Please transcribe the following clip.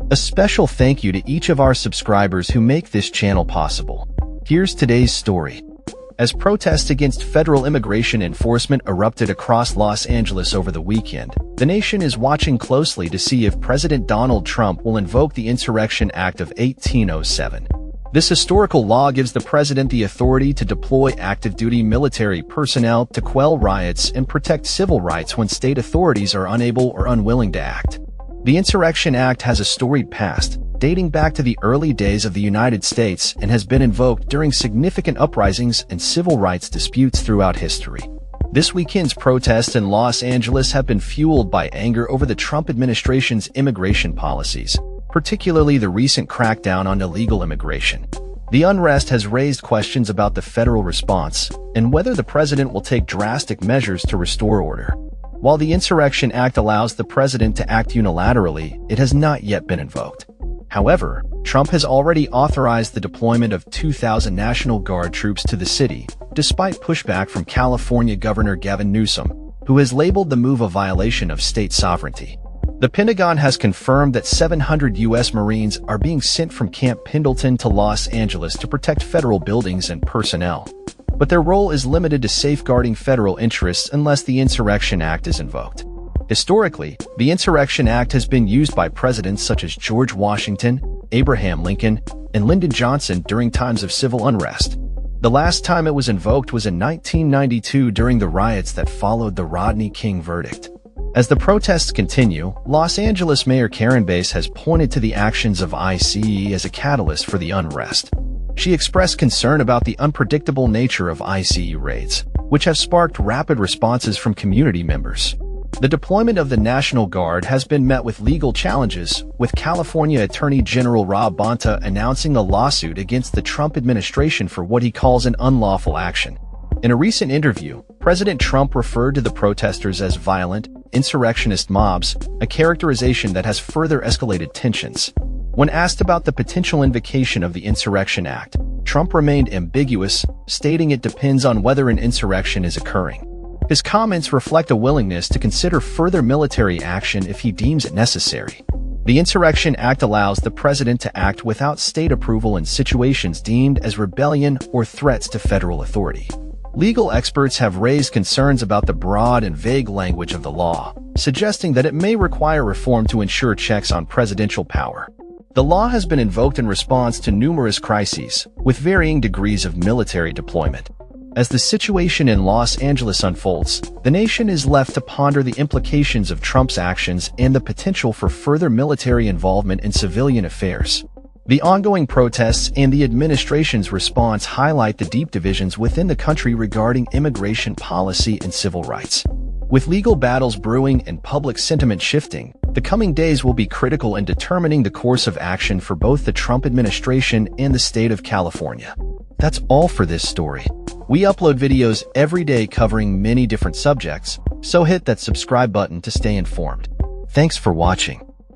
A special thank you to each of our subscribers who make this channel possible. Here's today's story. As protests against federal immigration enforcement erupted across Los Angeles over the weekend, the nation is watching closely to see if President Donald Trump will invoke the Insurrection Act of 1807. This historical law gives the president the authority to deploy active-duty military personnel to quell riots and protect civil rights when state authorities are unable or unwilling to act. The Insurrection Act has a storied past, dating back to the early days of the United States, and has been invoked during significant uprisings and civil rights disputes throughout history. This weekend's protests in Los Angeles have been fueled by anger over the Trump administration's immigration policies, particularly the recent crackdown on illegal immigration. The unrest has raised questions about the federal response and whether the president will take drastic measures to restore order. While the Insurrection Act allows the president to act unilaterally, it has not yet been invoked. However, Trump has already authorized the deployment of 2,000 National Guard troops to the city, despite pushback from California Governor Gavin Newsom, who has labeled the move a violation of state sovereignty. The Pentagon has confirmed that 700 U.S. Marines are being sent from Camp Pendleton to Los Angeles to protect federal buildings and personnel, but their role is limited to safeguarding federal interests unless the Insurrection Act is invoked. Historically, the Insurrection Act has been used by presidents such as George Washington, Abraham Lincoln, and Lyndon Johnson during times of civil unrest. The last time it was invoked was in 1992 during the riots that followed the Rodney King verdict. As the protests continue, Los Angeles Mayor Karen Bass has pointed to the actions of ICE as a catalyst for the unrest. She expressed concern about the unpredictable nature of ICE raids, which have sparked rapid responses from community members. The deployment of the National Guard has been met with legal challenges, with California Attorney General Rob Bonta announcing a lawsuit against the Trump administration for what he calls an unlawful action. In a recent interview, President Trump referred to the protesters as violent, insurrectionist mobs, a characterization that has further escalated tensions. When asked about the potential invocation of the Insurrection Act, Trump remained ambiguous, stating it depends on whether an insurrection is occurring. His comments reflect a willingness to consider further military action if he deems it necessary. The Insurrection Act allows the president to act without state approval in situations deemed as rebellion or threats to federal authority. Legal experts have raised concerns about the broad and vague language of the law, suggesting that it may require reform to ensure checks on presidential power. The law has been invoked in response to numerous crises, with varying degrees of military deployment. As the situation in Los Angeles unfolds, the nation is left to ponder the implications of Trump's actions and the potential for further military involvement in civilian affairs. The ongoing protests and the administration's response highlight the deep divisions within the country regarding immigration policy and civil rights. With legal battles brewing and public sentiment shifting, the coming days will be critical in determining the course of action for both the Trump administration and the state of California. That's all for this story. We upload videos every day covering many different subjects, so hit that subscribe button to stay informed. Thanks for watching.